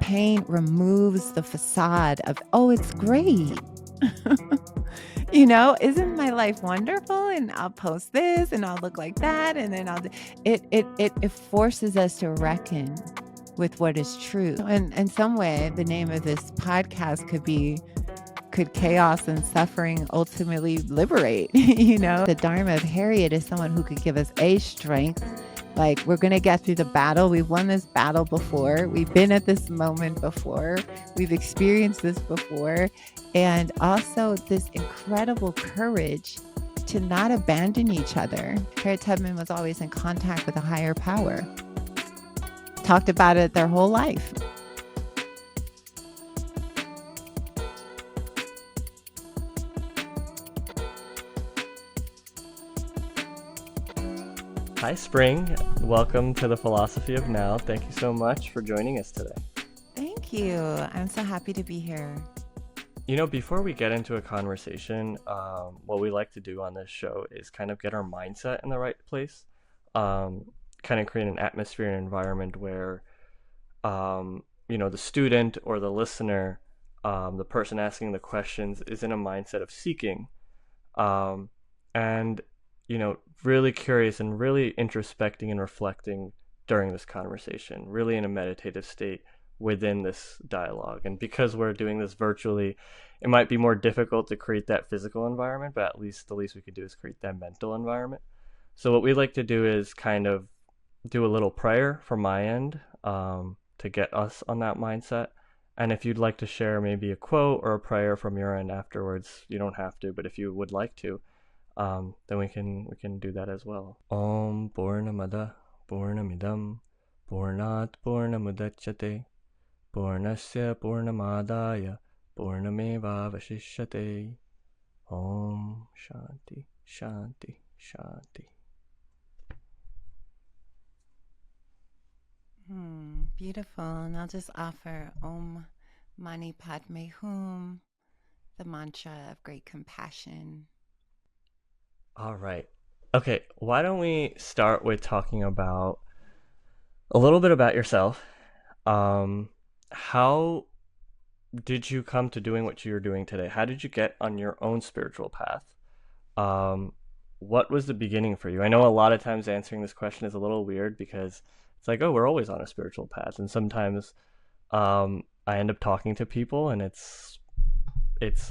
pain removes the facade of, oh, it's great. You know, isn't my life wonderful? And I'll post this and I'll look like that. And then it forces us to reckon with what is true. And in some way, the name of this podcast could chaos and suffering ultimately liberate? You know, the Dharma of Harriet is someone who could give us a strength. Like, we're going to get through the battle. We've won this battle before. We've been at this moment before. We've experienced this before. And also this incredible courage to not abandon each other. Harriet Tubman was always in contact with a higher power. Talked about it their whole life. Hi, Spring. Welcome to the Philosophy of Now. Thank you so much for joining us today. Thank you. I'm so happy to be here. You know, before we get into a conversation, what we like to do on this show is kind of get our mindset in the right place, kind of create an atmosphere and environment where, the student or the listener, the person asking the questions is in a mindset of seeking, and really curious and really introspecting and reflecting during this conversation, really in a meditative state within this dialogue. And because we're doing this virtually, it might be more difficult to create that physical environment, but at least the least we could do is create that mental environment. So what we like to do is kind of do a little prayer from my end, to get us on that mindset. And if you'd like to share maybe a quote or a prayer from your end afterwards, you don't have to, but if you would like to, then we can do that as well. Om Purnamada Purnamidam Purnat Purnamudachyate Purnasya Purnamadaya Purnameva Vashishyate. Om Shanti Shanti Shanti. Beautiful. And I'll just offer Om Mani Padme Hum, the mantra of great compassion. All right. Okay, why don't we start with talking about a little bit about yourself. How did you come to doing what you're doing today? How did you get on your own spiritual path? What was the beginning for you? I know a lot of times answering this question is a little weird because it's like, oh, we're always on a spiritual path. And sometimes I end up talking to people and it's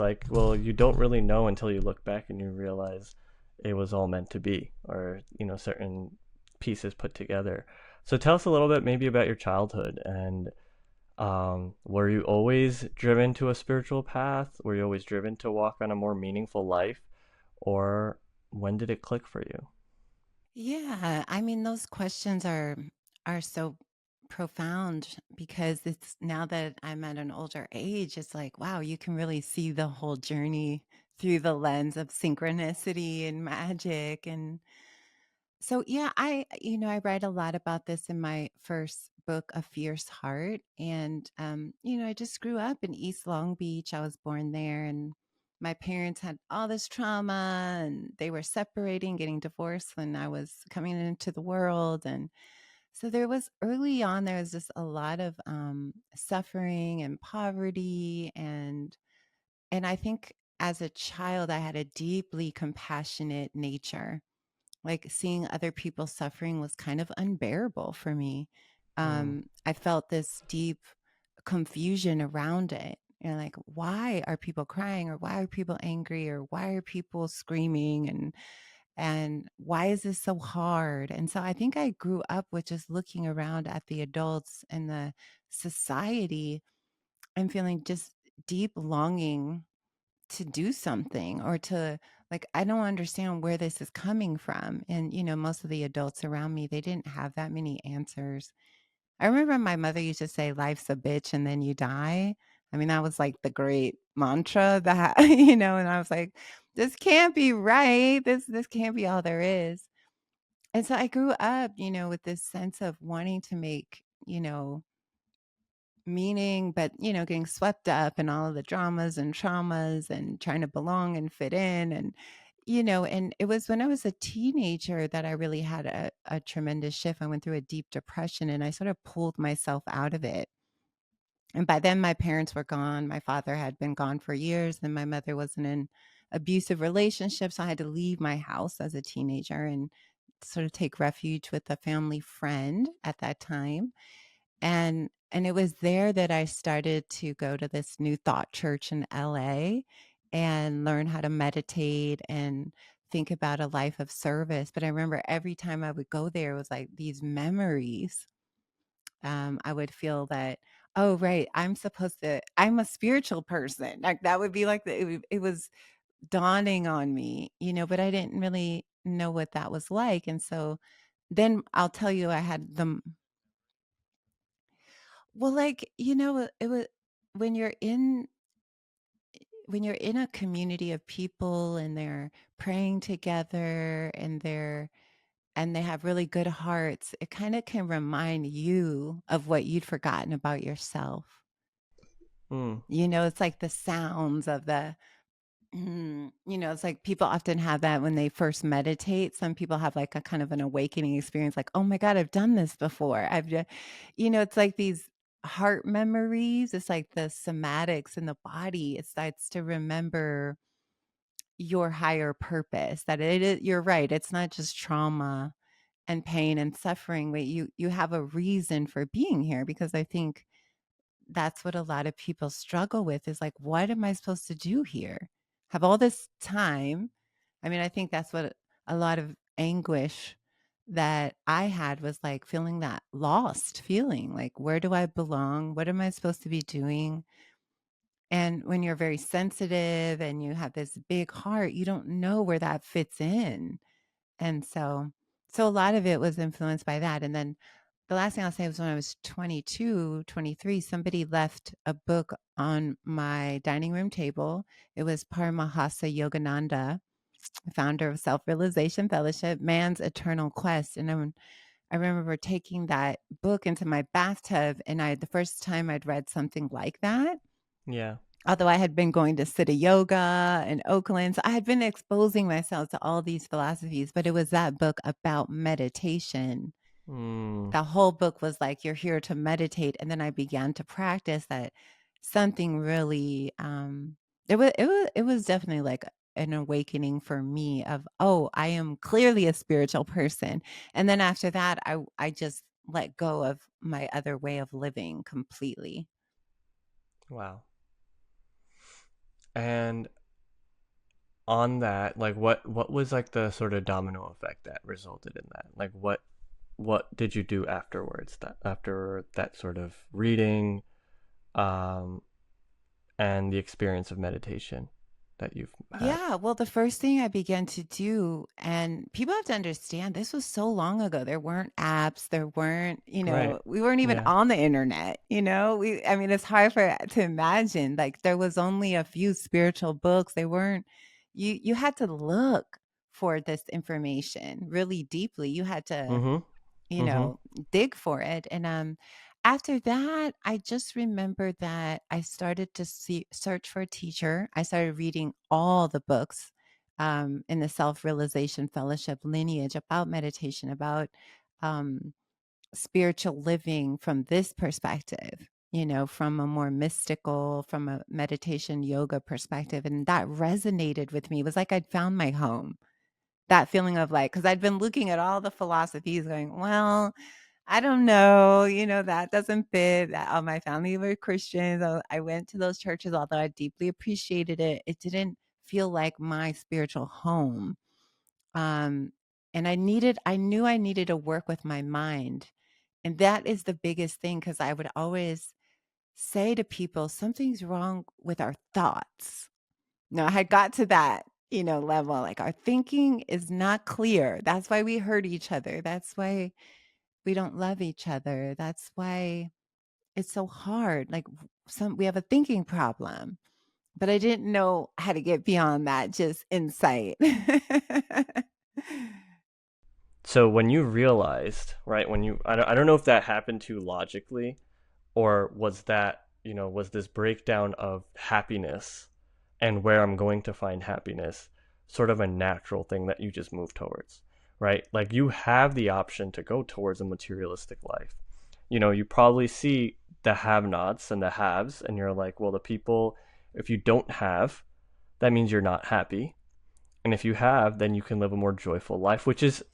like, well, you don't really know until you look back and you realize it was all meant to be, or certain pieces put together. So tell us a little bit maybe about your childhood, and were you always driven to a spiritual path? Were you always driven to walk on a more meaningful life, or when did it click for you? Yeah, I mean, those questions are so profound because it's now that I'm at an older age, it's like, wow, you can really see the whole journey through the lens of synchronicity and magic. And so, yeah, I write a lot about this in my first book, A Fierce Heart. And, I just grew up in East Long Beach. I was born there, and my parents had all this trauma, and they were separating, getting divorced when I was coming into the world. And so there was early on, there was just a lot of suffering and poverty. And I think as a child, I had a deeply compassionate nature. Like, seeing other people suffering was kind of unbearable for me. Mm, I felt this deep confusion around it. Like, why are people crying, or why are people angry, or why are people screaming, and why is this so hard? And so I think I grew up with just looking around at the adults and the society and feeling just deep longing to do something, or to, like, I don't understand where this is coming from. And most of the adults around me, they didn't have that many answers. I remember my mother used to say, life's a bitch and then you die. I mean, that was like the great mantra that and I was like, this can't be right. This can't be all there is. And so I grew up, with this sense of wanting to make, meaning, but getting swept up in all of the dramas and traumas and trying to belong and fit in. And it was when I was a teenager that I really had a tremendous shift. I went through a deep depression and I sort of pulled myself out of it. And by then, my parents were gone. My father had been gone for years, and my mother was in an abusive relationship. So I had to leave my house as a teenager and sort of take refuge with a family friend at that time. And it was there that I started to go to this New Thought church in LA and learn how to meditate and think about a life of service. But I remember every time I would go there, it was like these memories. I would feel that, oh, right, I'm a spiritual person. Like that would be like it was dawning on me, but I didn't really know what that was like. And so then I'll tell you, I had well, like, it was when you're in when you're in a community of people and they're praying together and they have really good hearts, it kind of can remind you of what you'd forgotten about yourself. Mm. It's like the sounds of it's like people often have that when they first meditate. Some people have like a kind of an awakening experience, like, oh my God, I've done this before. It's like these heart memories. It's like the somatics in the body. It starts to remember your higher purpose. That it is, you're right. It's not just trauma and pain and suffering, but you have a reason for being here, because I think that's what a lot of people struggle with, is like, what am I supposed to do here? Have all this time. I mean, I think that's what a lot of anguish that I had was like, feeling that lost feeling, like, where do I belong? What am I supposed to be doing? And when you're very sensitive and you have this big heart, you don't know where that fits in. And so a lot of it was influenced by that. And then the last thing I'll say was, when I was 22, 23, somebody left a book on my dining room table. It was Paramahasa Yogananda, founder of Self-Realization Fellowship, Man's Eternal Quest. And I remember taking that book into my bathtub, and the first time I'd read something like that, Yeah. although I had been going to Siddha Yoga in Oakland. So I had been exposing myself to all these philosophies, but it was that book about meditation. Mm. The whole book was like, you're here to meditate. And then I began to practice that. Something really, it was definitely like an awakening for me of, oh, I am clearly a spiritual person. And then after that, I just let go of my other way of living completely. Wow. And on that, like what was like the sort of domino effect that resulted in that? Like what did you do afterwards, that after that sort of reading um and the experience of meditation that you've had? Yeah, well, the first thing I began to do, and people have to understand, this was so long ago. There weren't apps, there weren't, Right. we weren't even Yeah. on the internet, I mean, it's hard to imagine. Like, there was only a few spiritual books. They weren't, you had to look for this information really deeply. You had to, Mm-hmm. you Mm-hmm. know, dig for it. And after that, I just remember that I started to search for a teacher. I started reading all the books in the Self Realization Fellowship lineage about meditation, about um, spiritual living from this perspective. From a more mystical, from a meditation yoga perspective. And that resonated with me. It was like I'd found my home. That feeling of like, because I'd been looking at all the philosophies going, well, I don't know, that doesn't fit. All my family were Christians. I went to those churches, although I deeply appreciated it. It didn't feel like my spiritual home. Um, and I knew I needed to work with my mind. And that is the biggest thing, because I would always say to people, something's wrong with our thoughts. No, I had got to that, level. Like, our thinking is not clear. That's why we hurt each other. That's why we don't love each other. That's why it's so hard. Like, we have a thinking problem, but I didn't know how to get beyond that just insight. So when you realized, right, when you I don't know if that happened to you logically, or was that, was this breakdown of happiness and where I'm going to find happiness sort of a natural thing that you just move towards, right? Like you have the option to go towards a materialistic life. You probably see the have-nots and the haves, and you're like, well, the people, if you don't have, that means you're not happy, and if you have, then you can live a more joyful life, which is,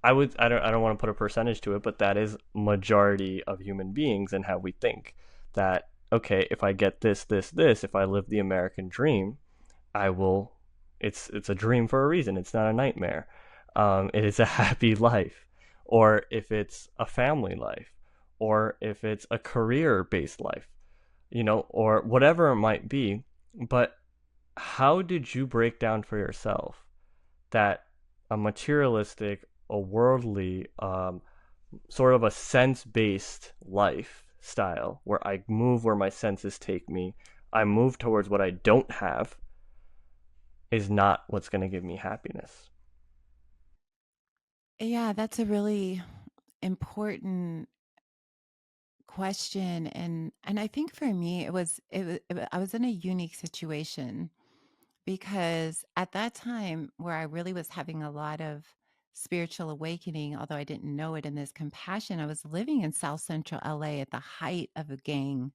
I don't want to put a percentage to it, but that is majority of human beings and how we think. That okay, if I get this, if I live the American dream, I will. It's a dream for a reason. It's not a nightmare. It is a happy life, or if it's a family life, or if it's a career based life, or whatever it might be. But how did you break down for yourself that a materialistic, a worldly, sort of a sense based lifestyle where I move where my senses take me, I move towards what I don't have, is not what's going to give me happiness? Yeah, that's a really important question, and I think for me I was in a unique situation because at that time where I really was having a lot of spiritual awakening, although I didn't know it in this compassion, I was living in South Central LA at the height of a gang.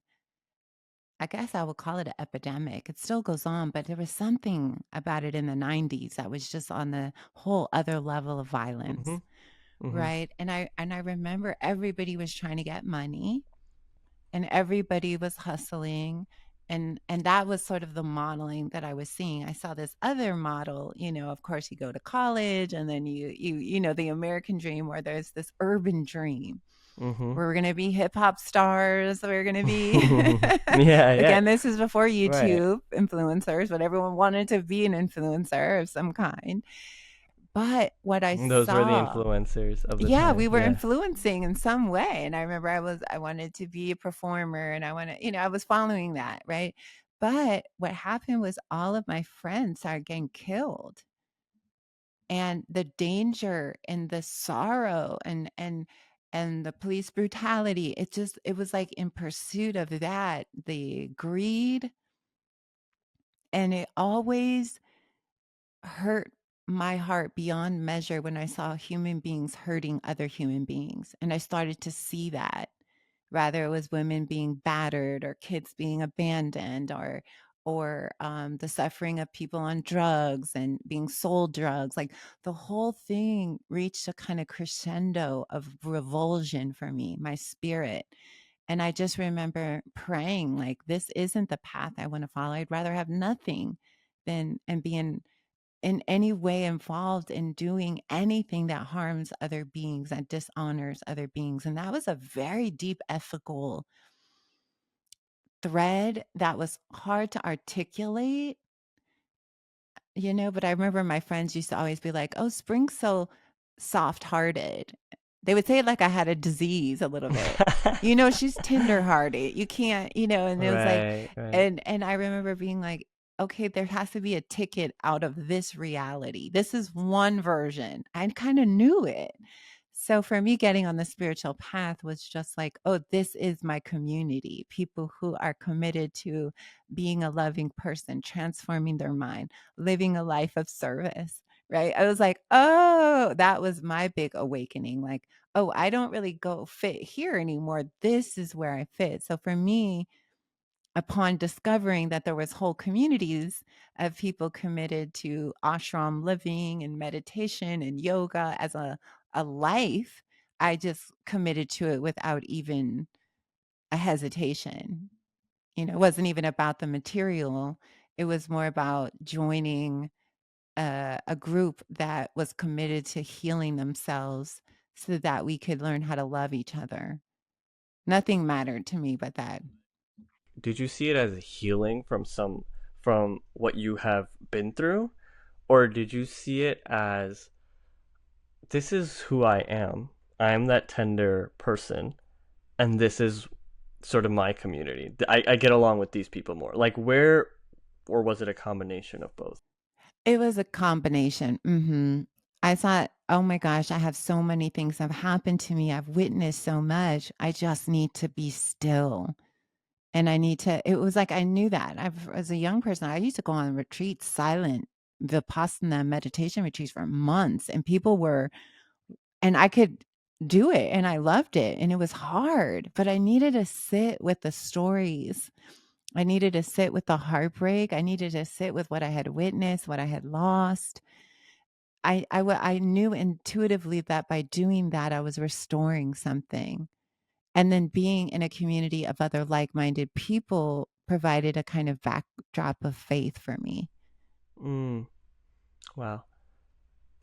I guess I would call it an epidemic. It still goes on, but there was something about it in the 90s that was just on the whole other level of Mm-hmm. violence, Mm-hmm. right? And I remember everybody was trying to get money and everybody was hustling, and that was sort of the modeling that I was seeing. I saw this other model, of course you go to college and then the American dream where there's this urban dream. Mm-hmm. We're going to be hip hop stars. We're going to be Yeah, yeah. again, this is before Right. YouTube influencers, but everyone wanted to be an influencer of some kind. But what I Those were the saw, influencers of the yeah, time. we were Yeah. influencing in some way, and I remember I wanted to be a performer, and I was following that, right? But what happened was all of my friends started getting killed, and the danger and the sorrow and the police brutality, it was like in pursuit of that, the greed, and it always hurt my heart beyond measure when I saw human beings hurting other human beings. And I started to see that. Rather it was women being battered or kids being abandoned or the suffering of people on drugs and being sold drugs. Like the whole thing reached a kind of crescendo of revulsion for me, my spirit. And I just remember praying, like, this isn't the path I want to follow. I'd rather have nothing than and be in any way involved in doing anything that harms other beings, that dishonors other beings. And that was a very deep ethical thread that was hard to articulate, but I remember my friends used to always be like, "Oh, Spring's so soft-hearted." They would say it like I had a disease a little bit. She's tender-hearted. You can't, and it was like, Right, right. and I remember being like, "Okay, there has to be a ticket out of this reality. This is one version." I kind of knew it. So for me, getting on the spiritual path was just like, oh, this is my community. People who are committed to being a loving person, transforming their mind, living a life of service, right? I was like, oh, that was my big awakening. Like, oh, I don't really go fit here anymore. This is where I fit. So for me, upon discovering that there was whole communities of people committed to ashram living and meditation and yoga as a life, I just committed to it without even a hesitation. It wasn't even about the material. It was more about joining a group that was committed to healing themselves so that we could learn how to love each other. Nothing mattered to me but that. Did you see it as a healing from what you have been through, or did you see it as this is who I am? I am that tender person, and this is sort of my community. I get along with these people more. Like where, or was it a combination of both? It was a combination. I thought, "Oh my gosh, I have so many things have happened to me. I've witnessed so much. I just need to be still." And I need to it was like I knew that. As a young person, I used to go on retreats, silent Vipassana meditation retreats for months, and people were and I could do it, and I loved it, and it was hard, but I needed to sit with the stories. I needed to sit with the heartbreak. I needed to sit with what I had witnessed, what I had lost. I knew intuitively that by doing that, I was restoring something. And then being in a community of other like-minded people provided a kind of backdrop of faith for me. Mm, wow.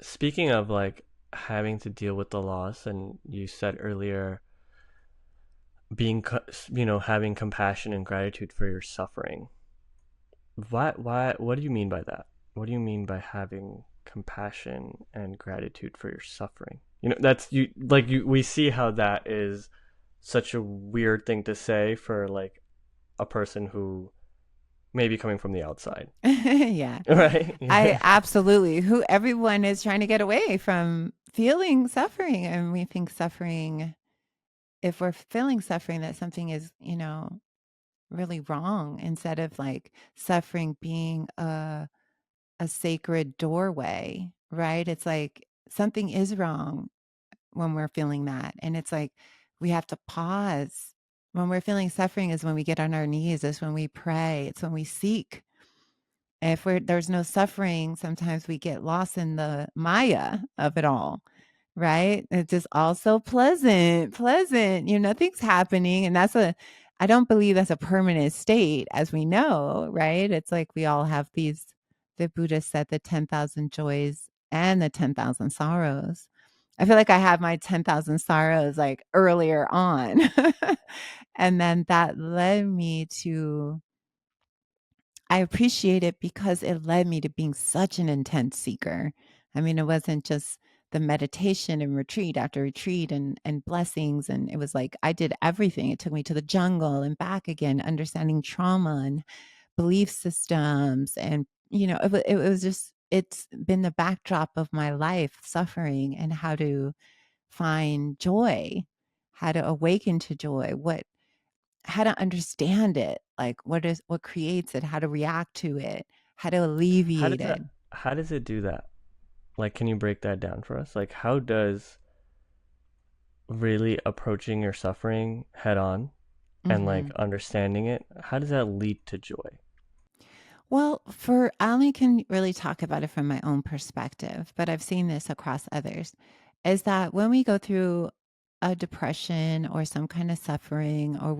Speaking of like having to deal with the loss, and you said earlier being, having compassion and gratitude for your suffering. What do you mean by that? What do you mean by having compassion and gratitude for your suffering? That's you like you we see how that is such a weird thing to say for like a person who may be coming from the outside. Yeah. Right? I Yeah. absolutely who everyone is trying to get away from feeling suffering, and we think suffering if we're feeling suffering that something is, really wrong instead of like suffering being a sacred doorway, right? It's like something is wrong when we're feeling that. And it's like we have to pause. When we're feeling suffering is when we get on our knees, is when we pray, it's when we seek. If there's no suffering, sometimes we get lost in the maya of it all, right? It's just all so pleasant, pleasant, nothing's happening. And I don't believe that's a permanent state, as we know, right? It's like we all have the Buddha said the 10,000 joys and the 10,000 sorrows. I feel like I have my 10,000 sorrows like earlier on. And then that led me to I appreciate it because it led me to being such an intense seeker. I mean, it wasn't just the meditation and retreat after retreat and blessings. And it was like I did everything. It took me to the jungle and back again, understanding trauma and belief systems. And, it was just, it's been the backdrop of my life, suffering and how to find joy, how to awaken to joy, how to understand it, like what creates it, how to react to it, how to How alleviate does it. that how does it do that? Like, can you break that down for us? Like, how does really approaching your suffering head on and like Mhm. understanding it, how does that lead to joy? Well, for I only can really talk about it from my own perspective, but I've seen this across others, is that when we go through a depression or some kind of suffering, or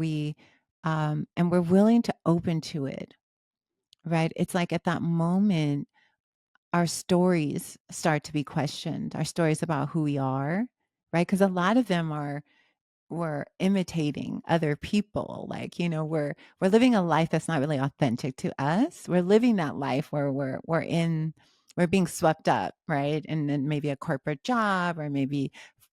and we're willing to open to it, right? It's like at that moment, our stories start to be questioned, our stories about who we are, right? Because a lot of them are we're imitating other people. Like, we're living a life that's not really authentic to us. We're living that life where we're being swept up, right? And then maybe a corporate job, or maybe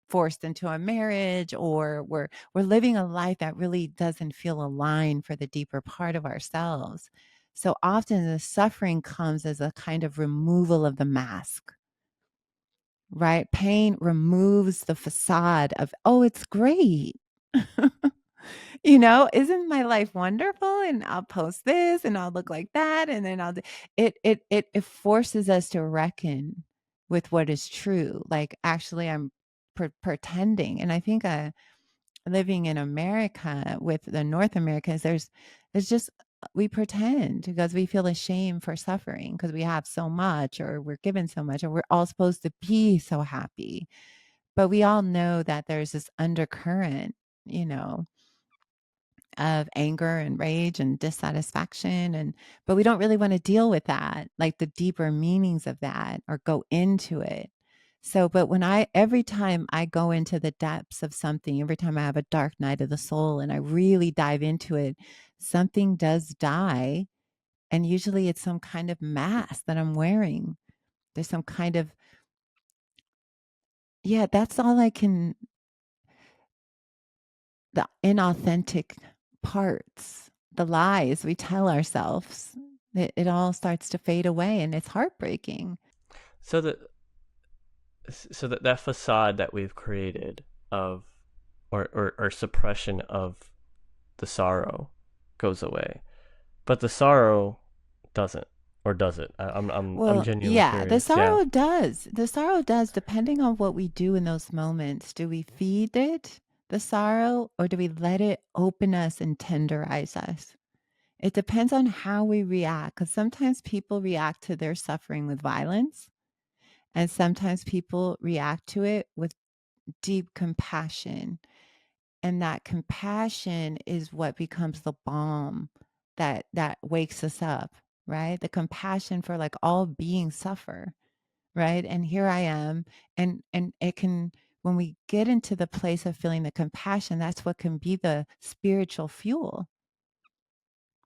forced into a marriage, or we're living a life that really doesn't feel aligned for the deeper part of ourselves. So often the suffering comes as a kind of removal of the mask, right? Pain removes the facade of, oh, it's great. Isn't my life wonderful? And I'll post this and I'll look like that. And then it forces us to reckon with what is true. Like, actually, I'm pretending. And I think living in America with the North Americans, there's just, we pretend because we feel ashamed for suffering because we have so much, or we're given so much, or we're all supposed to be so happy. But we all know that there's this undercurrent, you know, of anger and rage and dissatisfaction, but we don't really want to deal with that, like the deeper meanings of that, or go into it. So, but every time I go into the depths of something, every time I have a dark night of the soul and I really dive into it, something does die. And usually it's some kind of mask that I'm wearing. There's some kind of, yeah, that's all I can, the inauthentic parts, the lies we tell ourselves, it all starts to fade away, and it's heartbreaking. So that that facade that we've created of or suppression of the sorrow goes away. But the sorrow doesn't. or does it? I'm Well, genuinely yeah, the curious. Yeah. sorrow does. The sorrow does, depending on what we do in those moments. Do we feed it, the sorrow, or do we let it open us and tenderize us? It depends on how we react, because sometimes people react to their suffering with violence, and sometimes people react to it with deep compassion. And that compassion is what becomes the balm that wakes us up, right? The compassion for like all beings suffer, right? And here I am, and it can, when we get into the place of feeling the compassion, that's what can be the spiritual fuel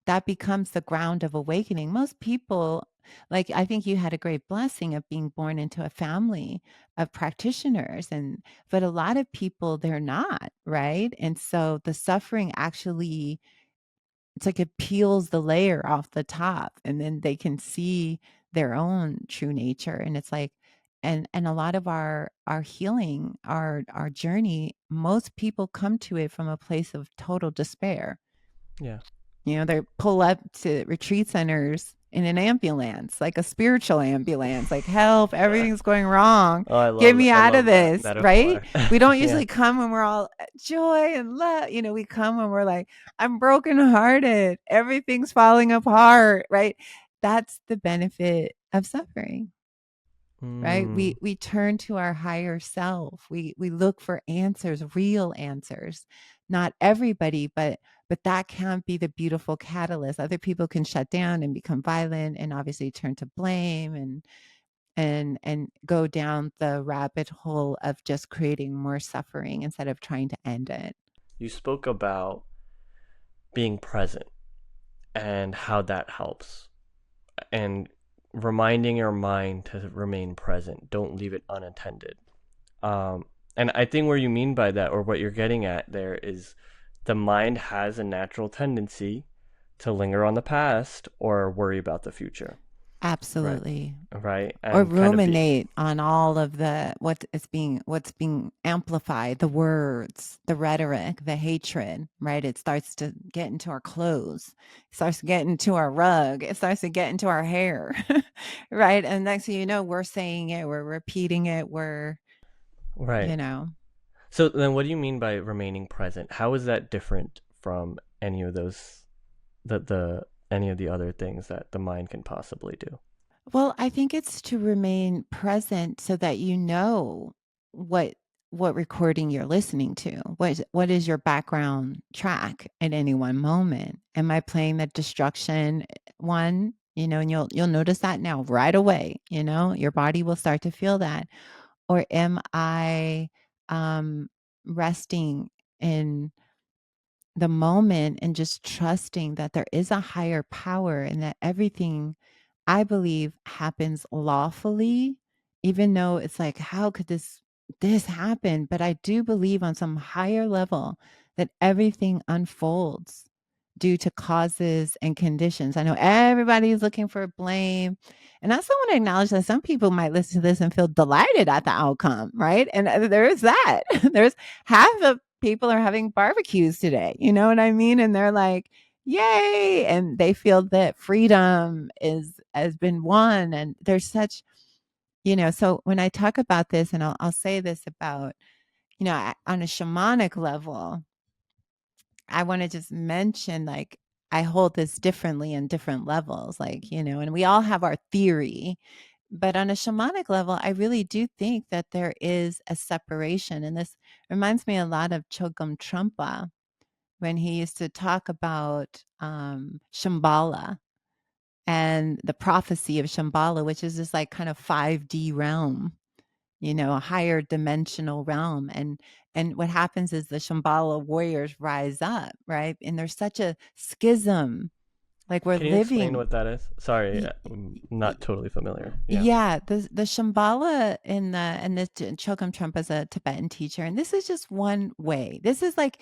that becomes the ground of awakening. Most people, like, I think you had a great blessing of being born into a family of practitioners, and but a lot of people, they're not, right? And so the suffering actually, it's like it peels the layer off the top, and then they can see their own true nature. And it's like, and a lot of our healing, our journey, most people come to it from a place of total despair. Yeah. You know, they pull up to retreat centers in an ambulance, like a spiritual ambulance, like, "Help, everything's going wrong. Oh, Get me I out of love that this," right? metaphor. We don't Yeah. usually come when we're all joy and love. We come when we're like, "I'm brokenhearted. Everything's falling apart," right? That's the benefit of suffering. Right? Mm. We turn to our higher self. We look for answers, real answers. Not everybody, but that can be the beautiful catalyst. Other people can shut down and become violent and obviously turn to blame and go down the rabbit hole of just creating more suffering instead of trying to end it. You spoke about being present and how that helps, and reminding your mind to remain present. Don't leave it unattended. And I think where you mean by that, or what you're getting at there, is the mind has a natural tendency to linger on the past or worry about the future, right? Absolutely. Right, Or and kind of be ruminate on all of the what's being amplified, the words, the rhetoric, the hatred, right? It starts to get into our clothes, it starts to get into our rug, it starts to get into our hair, right? And next thing you know, we're saying it, we're repeating it, we're, right. you know. So then, what do you mean by remaining present? How is that different from any of those, the any of the other things that the mind can possibly do? Well, I think it's to remain present so that you know what what recording you're listening to. What is your background track at any one moment? Am I playing the destruction one? And you'll notice that now right away. Your body will start to feel that. Or am I resting in the moment and just trusting that there is a higher power and that everything, I believe, happens lawfully, even though it's like, how could this happen? But I do believe on some higher level that everything unfolds due to causes and conditions. I know everybody is looking for blame. And I also want to acknowledge that some people might listen to this and feel delighted at the outcome, right? And there is that. There's half of people are having barbecues today. You know what I mean? And they're like, yay, and they feel that freedom is has been won, and there's such, so when I talk about this, and I'll say this about, on a shamanic level, I want to just mention, like, I hold this differently in different levels, like, and we all have our theory, but on a shamanic level, I really do think that there is a separation, and this reminds me a lot of Chogyam Trungpa when he used to talk about Shambhala and the prophecy of Shambhala, which is this like kind of 5D realm, a higher dimensional realm. And what happens is the Shambhala warriors rise up, right? And there's such a schism. Like we're Can you explain living. what that is? Sorry, y- I'm y- not totally familiar. Yeah. Yeah, the Shambhala in the Chogyam Trungpa is a Tibetan teacher, and this is just one way. This is like,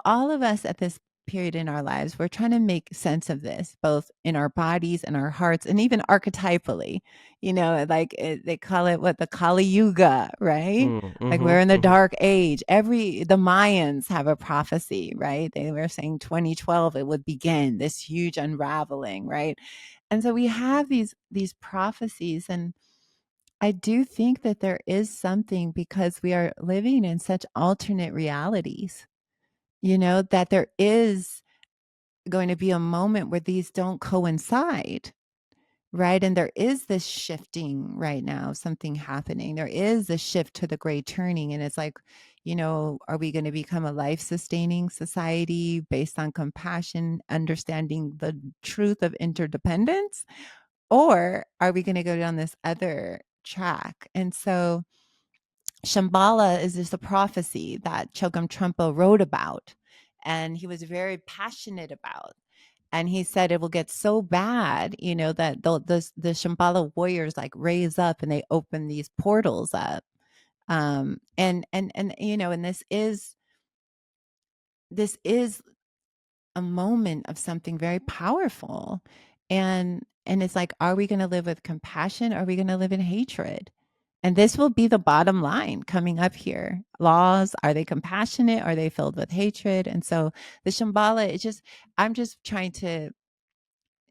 all of us at this period in our lives, we're trying to make sense of this, both in our bodies and our hearts, and even archetypally. Like they call it what, the Kali Yuga, right? Mm, Like we're in the mm-hmm. dark age. The Mayans have a prophecy, right? They were saying 2012 it would begin this huge unraveling, right? And so we have these prophecies, and I do think that there is something, because we are living in such alternate realities, that there is going to be a moment where these don't coincide, right? And there is this shifting right now, something happening. There is a shift to the gray turning. And it's like, are we going to become a life sustaining society based on compassion, understanding the truth of interdependence? Or are we going to go down this other track? And so Shambhala is just a prophecy that Chogyam Trungpa wrote about, and he was very passionate about. And he said it will get so bad, that the Shambhala warriors like raise up and they open these portals up. And this is a moment of something very powerful. And it's like, are we going to live with compassion, or are we going to live in hatred? And this will be the bottom line coming up here. Laws, are they compassionate? Are they filled with hatred? And so the Shambhala, I'm just trying to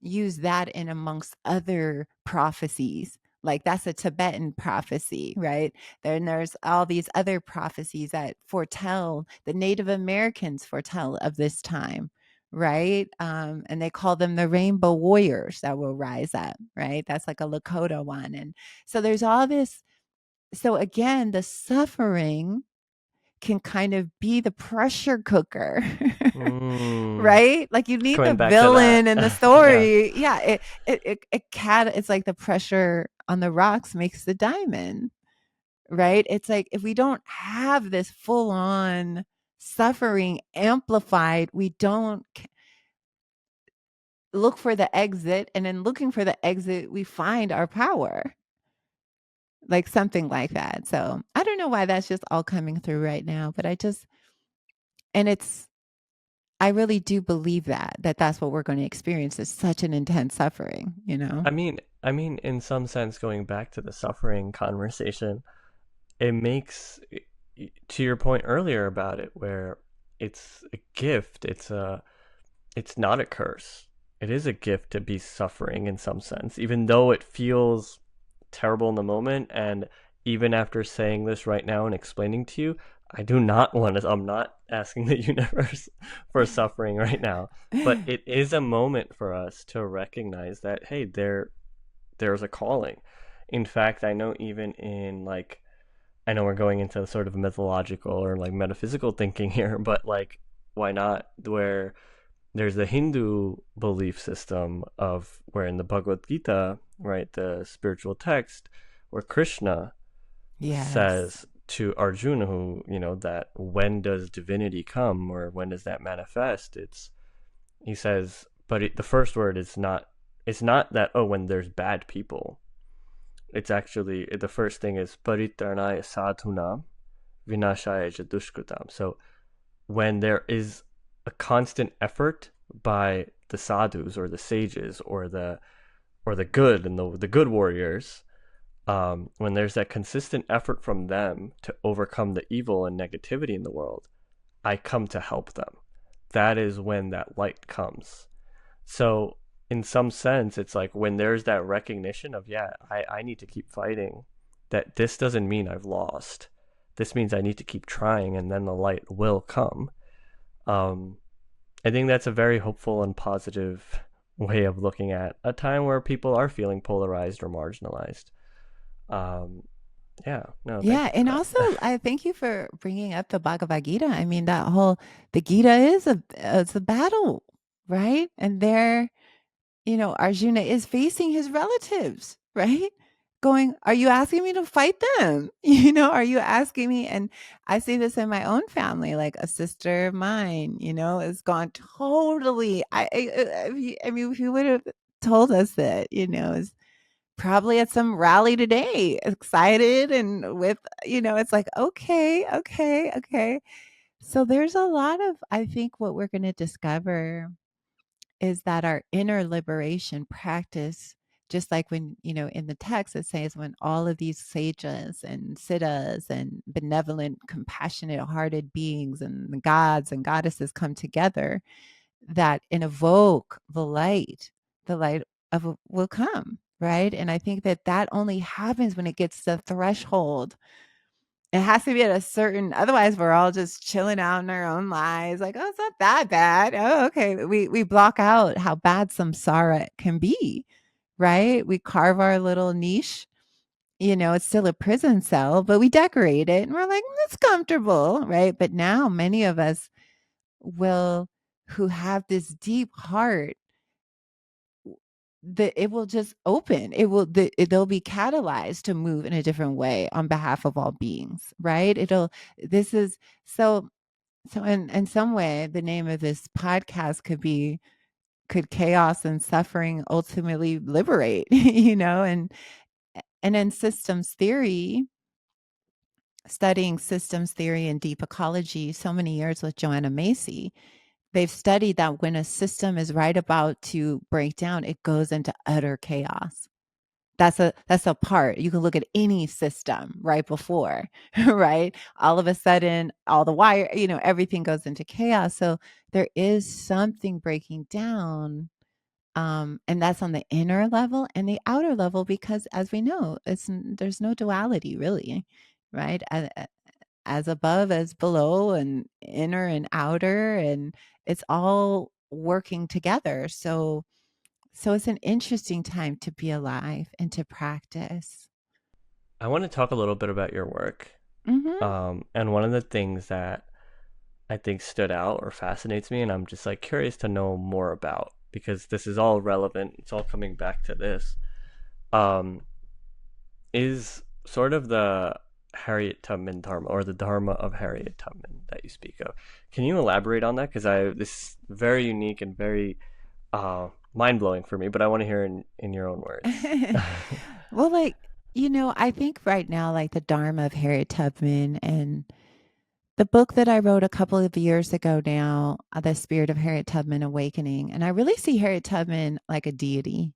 use that in amongst other prophecies. Like that's a Tibetan prophecy, right? Then there's all these other prophecies that foretell, the Native Americans foretell of this time, right? And they call them the rainbow warriors that will rise up, right? That's like a Lakota one. And so there's all this. So again, the suffering can kind of be the pressure cooker. Mm. Right? Like you need the Coming back to that. villain in the Yeah. story. Yeah, it's like the pressure on the rocks makes the diamond, right? It's like if we don't have this full on suffering amplified, we don't look for the exit, and in looking for the exit, we find our power. Like something like that. So, I don't know why that's just all coming through right now, but and it's I really do believe that that's what we're going to experience, is such an intense suffering, you know? I mean, in some sense, going back to the suffering conversation, it makes, to your point earlier about it, where it's a gift. It's not a curse. It is a gift to be suffering in some sense, even though it feels terrible in the moment. And even after saying this right now and explaining to you, I do not want to, I'm not asking the universe for suffering right now, but it is a moment for us to recognize that, hey, there's a calling. In fact, I know even in like, I know we're going into sort of mythological or like metaphysical thinking here, but like, why not? Where there's the Hindu belief system of where in the Bhagavad Gita, right, the spiritual text, where Krishna Yes. says to Arjuna, who, that when does divinity come or when does that manifest? He says, but the first word is not, it's not that, oh, when there's bad people. It's actually, the first thing is paritranaya sadhunam vinashaya dushkritam. So when there is a constant effort by the sadhus or the sages or the good and the good warriors, when there's that consistent effort from them to overcome the evil and negativity in the world, I come to help them. That is when that light comes. So in some sense, it's like when there's that recognition of, yeah, I need to keep fighting, that this doesn't mean I've lost. This means I need to keep trying, and then the light will come. um, I think that's a very hopeful and positive way of looking at a time where people are feeling polarized or marginalized. Um, yeah, no, thank Yeah, you for and also, that. I thank you for bringing up the Bhagavad Gita. I mean, the Gita is it's a battle, right? And there, Arjuna is facing his relatives, right? Going, are you asking me to fight them? Are you asking me? And I see this in my own family, like a sister of mine, has gone totally. I mean, if you would have told us that, is probably at some rally today, excited and with, it's like, okay, okay, okay. So there's a lot of, I think what we're going to discover is that our inner liberation practice, just like when, in the text it says when all of these sages and siddhas and benevolent, compassionate hearted beings and the gods and goddesses come together, that and evoke the light of will come, right? And I think that that only happens when it gets to the threshold. It has to be at a certain, otherwise we're all just chilling out in our own lives, like, "Oh, it's not that bad. Oh, okay." We block out how bad samsara can be, right? We carve our little niche, it's still a prison cell, but we decorate it and we're like, "It's comfortable," right? But now many of us will who have this deep heart, that it will just open. They'll be catalyzed to move in a different way on behalf of all beings, right? It'll this is so so in some way the name of this podcast could chaos and suffering ultimately liberate, and in systems theory, studying systems theory and deep ecology so many years with Joanna Macy, they've studied that when a system is right about to break down, it goes into utter chaos. That's a part. You can look at any system right before, right? All of a sudden, all the wire, everything goes into chaos. So there is something breaking down. And that's on the inner level and the outer level, because as we know, there's no duality really, right? As above as below, and inner and outer, and it's all working together. So it's an interesting time to be alive and to practice. I want to talk a little bit about your work. Mhm. And one of the things that I think stood out or fascinates me, and I'm just like curious to know more about, because this is all relevant. It's all coming back to this. Um, is sort of the Harriet Tubman Dharma, or the Dharma of Harriet Tubman that you speak of. Can you elaborate on that? Because this is very unique and very mind blowing for me. But I want to hear in your own words. Well, I think right now, like the Dharma of Harriet Tubman and the book that I wrote a couple of years ago now, The Spirit of Harriet Tubman Awakening. And I really see Harriet Tubman like a deity.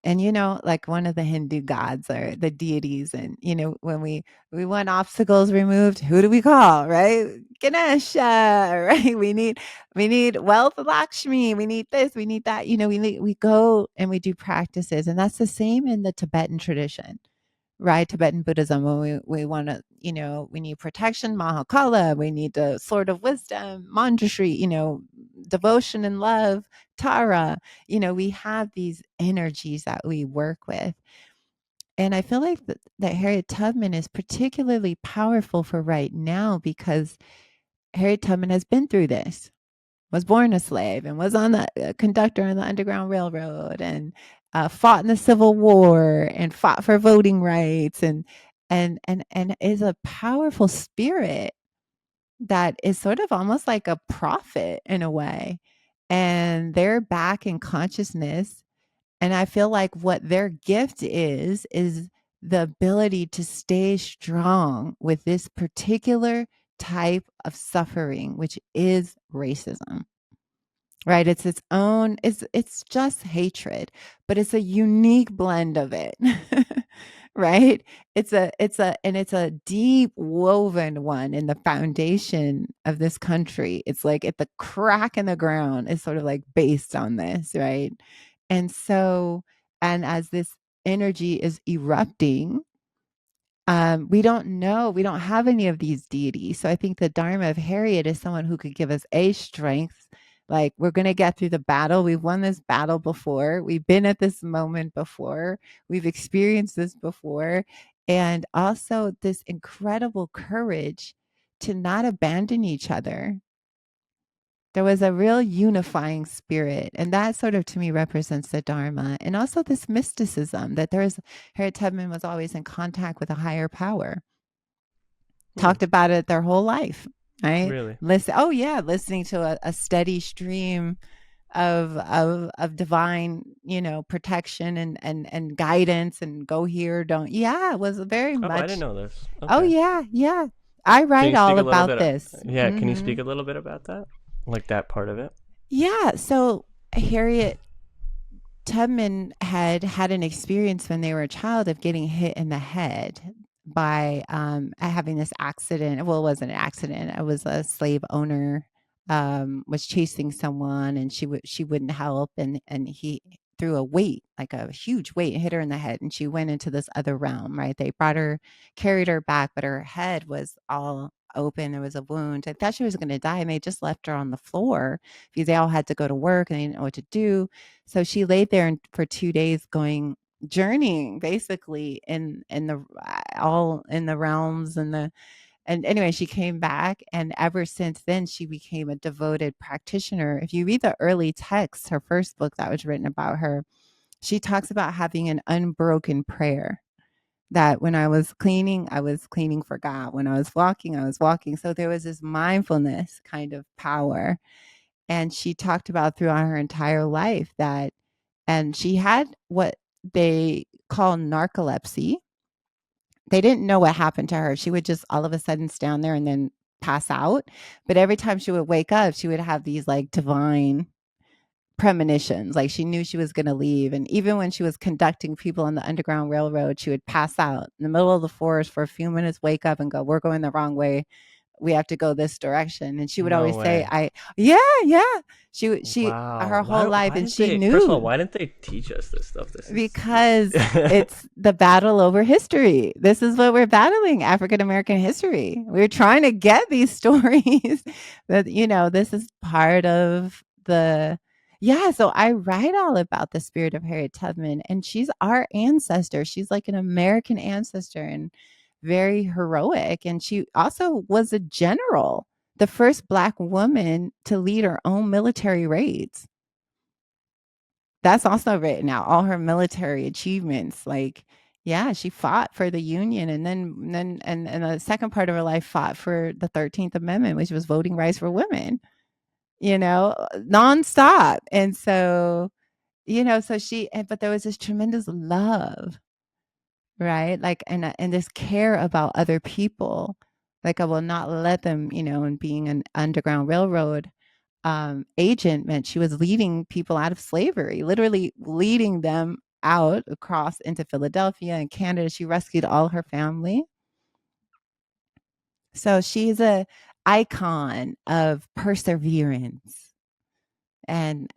And like one of the Hindu gods or the deities. And when we want obstacles removed, who do we call, right? Ganesha, right? We need wealth, Lakshmi, we need this, we need that. We go and we do practices. And that's the same in the Tibetan tradition, right? Tibetan Buddhism, when we want to, we need protection, Mahakala, we need the sword of wisdom, Manjushri, devotion and love, Tara. We have these energies that we work with. And I feel like that Harriet Tubman is particularly powerful for right now, because Harriet Tubman has been through this, was born a slave and was on the conductor on the Underground Railroad, and fought in the Civil War and fought for voting rights, and is a powerful spirit that is sort of almost like a prophet in a way. And they're back in consciousness. And I feel like what their gift is the ability to stay strong with this particular type of suffering, which is racism. Right? It's its own, it's just hatred, but it's a unique blend of it. Right? It's a deep woven one in the foundation of this country. It's like at the crack in the ground is sort of like based on this, right? And so, and as this energy is erupting, we don't know. We don't have any of these deities. So I think the Dharma of Harriet is someone who could give us a strength. Like, we're going to get through the battle. We've won this battle before. We've been at this moment before. We've experienced this before. And also this incredible courage to not abandon each other. There was a real unifying spirit, and that sort of to me represents the Dharma. And also this mysticism that Harriet Tubman was always in contact with a higher power, Hmm, talked about it their whole life, right? really? Listening to a steady stream of divine, protection and guidance, and go here, don't, yeah, it was very Oh, I didn't much. know this. Oh Okay. yeah, yeah. I Can write you speak all a little about bit? this. Yeah, can you Hmm. speak a little bit about that, like that part of it? Yeah. So Harriet Tubman had had an experience when they were a child of getting hit in the head by having this accident. Well, it wasn't an accident. It was a slave owner was chasing someone, and she wouldn't help, and he threw a weight, like a huge weight, and hit her in the head, and she went into this other realm. Right? They brought her, carried her back, but her head was all open. There was a wound. I thought she was going to die, and they just left her on the floor because they all had to go to work and they didn't know what to do. So she laid there for 2 days going journeying basically in the all in the realms and anyway, she came back, and ever since then she became a devoted practitioner. If you read the early texts, her first book that was written about her, she talks about having an unbroken prayer. That when I was cleaning for God. When I was walking. So there was this mindfulness kind of power. And she talked about throughout her entire life that and she had what they call narcolepsy. They didn't know what happened to her. She would just all of a sudden stand there and then pass out. But every time she would wake up, she would have these like divine premonitions. Like she knew she was going to leave. And even when she was conducting people on the Underground Railroad, she would pass out in the middle of the forest for a few minutes, wake up and go, "We're going the wrong way. We have to go this direction." And she would No always say, way. yeah, yeah. She, Wow. her whole life, Why and didn't she they? First of all, knew why didn't they teach us this stuff? This is. because it's the battle over history. This is what we're battling, African American history. We're trying to get these stories that, this is part of the. Yeah, so I write all about the spirit of Harriet Tubman, and she's our ancestor. She's like an American ancestor and very heroic. And she also was a general, the first Black woman to lead her own military raids. That's also written out, all her military achievements, like, yeah, she fought for the Union, and then the second part of her life fought for the 13th Amendment, which was voting rights for women, nonstop. And so, so but there was this tremendous love, right? Like, and this care about other people. Like, I will not let them, and being an Underground Railroad agent meant she was leading people out of slavery, literally leading them out across into Philadelphia and Canada. She rescued all her family. So she's a icon of perseverance and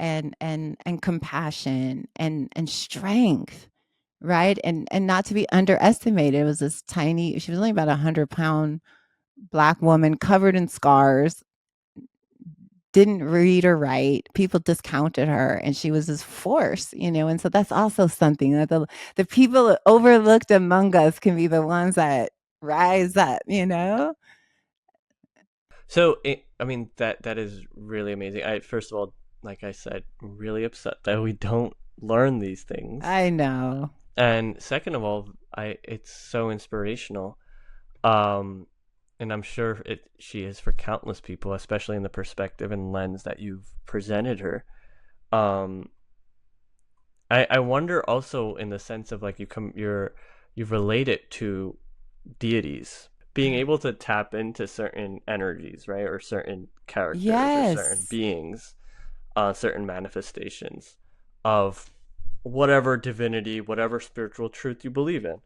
compassion and strength, right? And not to be underestimated. It was this tiny, she was only about 100-pound Black woman covered in scars, didn't read or write. People discounted her, and she was this force, and so that's also something that the people overlooked among us can be the ones that rise up. So, I mean, that is really amazing. I first of all, like I said, really upset that we don't learn these things. I know. And second of all, I it's so inspirational. Um, and I'm sure she is for countless people, especially in the perspective and lens that you've presented her. Um, I wonder also in the sense of like you relate it to deities being able to tap into certain energies, right, or certain characters or certain Yes. beings, certain manifestations of whatever divinity, whatever spiritual truth you believe in.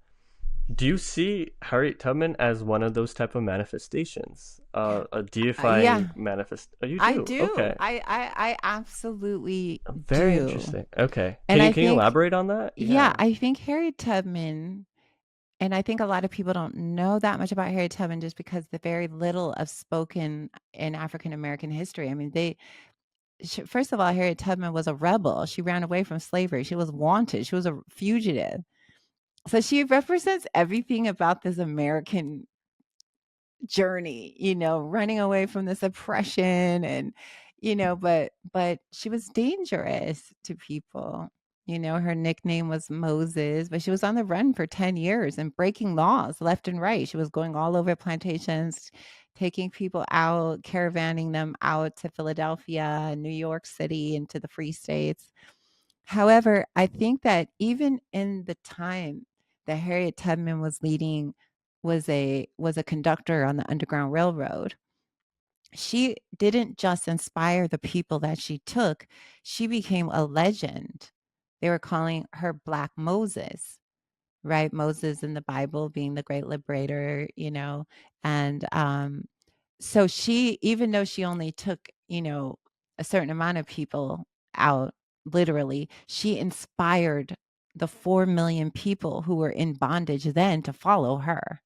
Do you see Harriet Tubman as one of those type of manifestations, a Yeah, deifying manifest? Oh, you I do. do. Okay, I absolutely very do. interesting. Okay, And I can you think, elaborate on that? yeah, Yeah. I think Harriet Tubman, and I think a lot of people don't know that much about Harriet Tubman just because the very little of spoken in African American history. I mean, first of all, Harriet Tubman was a rebel. She ran away from slavery. She was wanted. She was a fugitive. So she represents everything about this American journey, running away from this oppression and but she was dangerous to people. Her nickname was Moses, but she was on the run for 10 years and breaking laws left and right. She was going all over plantations, taking people out, caravanning them out to Philadelphia, New York City, into the free states. However, I think that even in the time that Harriet Tubman was leading was a conductor on the Underground Railroad. She didn't just inspire the people that she took, she became a legend. They were calling her Black Moses, right? Moses in the Bible being the great liberator, and so she, even though she only took, a certain amount of people out, literally, she inspired the 4 million people who were in bondage then to follow her.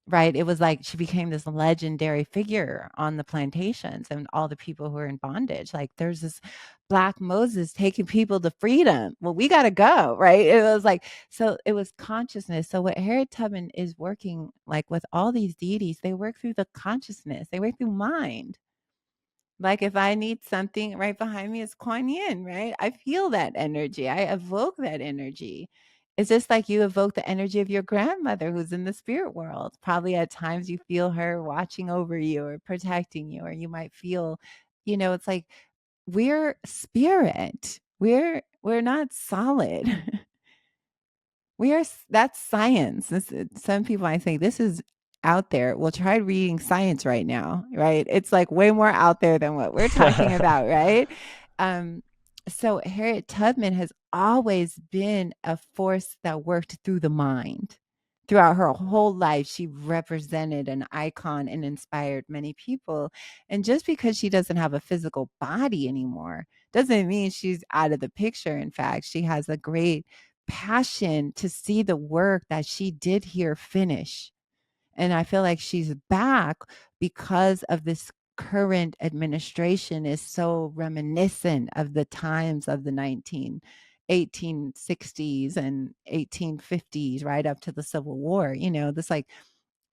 Right? It was like she became this legendary figure on the plantations and all the people who are in bondage. Like, there's this Black Moses taking people to freedom. Well, we gotta go, right? It was like, so it was consciousness. So what Harriet Tubman is working like with all these deities, they work through the consciousness, they work through mind. Like, if I need something, right behind me is Kuan Yin, right? I feel that energy. I evoke that energy. It's just like you evoke the energy of your grandmother who's in the spirit world. Probably at times you feel her watching over you or protecting you, or you might feel, it's like we're spirit. We're not solid. That's science. Some people I think this is out there. Well, try reading science right now, right? It's like way more out there than what we're talking about, right? Um, so Harriet Tubman has always been a force that worked through the mind. Throughout her whole life, she represented an icon and inspired many people. And just because she doesn't have a physical body anymore doesn't mean she's out of the picture. In fact, she has a great passion to see the work that she did here finish. And I feel like she's back because of this current administration is so reminiscent of the times of the 1860s and 1850s, right up to the Civil War. This like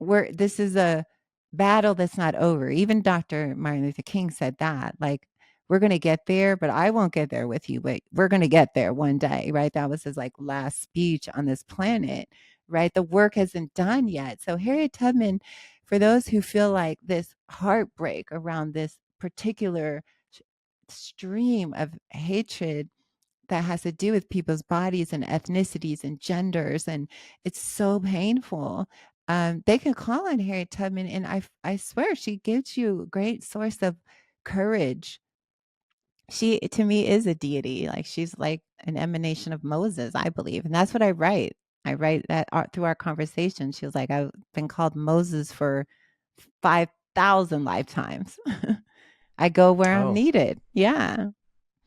this is a battle that's not over. Even Dr. Martin Luther King said that, like, we're going to get there, but I won't get there with you, but we're going to get there one day, right? That was his like last speech on this planet, right? The work isn't done yet. So Harriet Tubman, for those who feel like this heartbreak around this particular stream of hatred that has to do with people's bodies and ethnicities and genders, and it's so painful. They can call on Harriet Tubman, and I swear she gives you a great source of courage. She, to me, is a deity. Like, she's like an emanation of Moses, I believe, and that's what I write. I write that through our conversation. She was like, I've been called Moses for 5,000 lifetimes. I go where I'm Oh, needed. Yeah.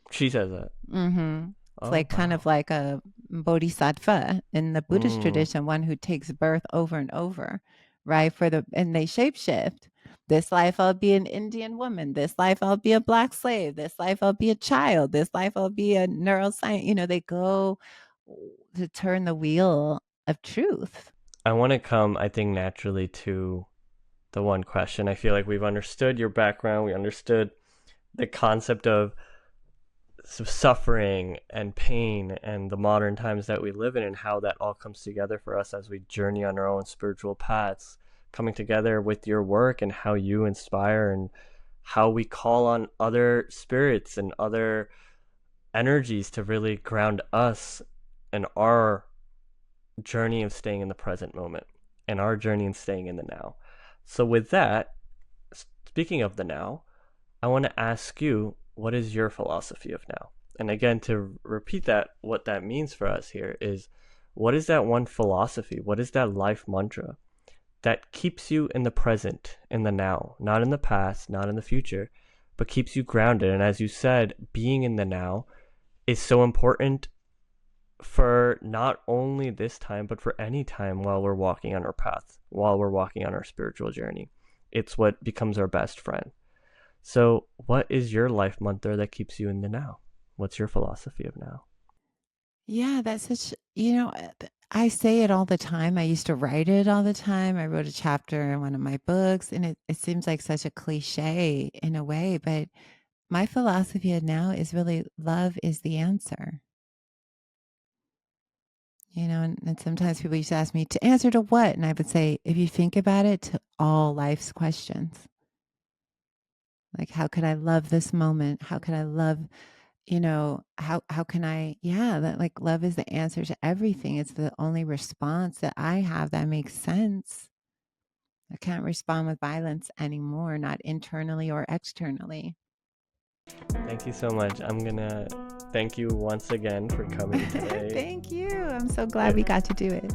she says that. Mhm. It's Oh, like kind of wow. like a bodhisattva in the Buddhist Mm. tradition, one who takes birth over and over, right? And they shapeshift. This life I'll be an Indian woman. This life I'll be a black slave. This life I'll be a child. This life I'll be a neuroscience. They go to turn the wheel of truth. I want to come, I think, naturally to the one question. I feel like we've understood your background. We understood the concept of suffering and pain and the modern times that we live in, and how that all comes together for us as we journey on our own spiritual paths, coming together with your work and how you inspire and how we call on other spirits and other energies to really ground us in our journey of staying in the present moment and our journey in staying in the now. So, with that, speaking of the now, I want to ask you, what is your philosophy of now? And again, to repeat that, what that means for us here is, what is that one philosophy? What is that life mantra that keeps you in the present, in the now, not in the past, not in the future, but keeps you grounded? And as you said, being in the now is so important for not only this time, but for any time while we're walking on our path, while we're walking on our spiritual journey. It's what becomes our best friend. So, what is your life mantra that keeps you in the now? What's your philosophy of now? Yeah, that's such, I say it all the time. I used to write it all the time. I wrote a chapter in one of my books, and it seems like such a cliche in a way, but my philosophy of now is really love is the answer. And sometimes people used to ask me to answer to what? And I would say, if you think about it, to all life's questions. Like, how could I love this moment? How could I love how can I, yeah, that like love is the answer to everything. It's the only response that I have that makes sense. I can't respond with violence anymore, not internally or externally. Thank you so much. I'm gonna thank you once again for coming today. Thank you. I'm so glad It, we got to do it.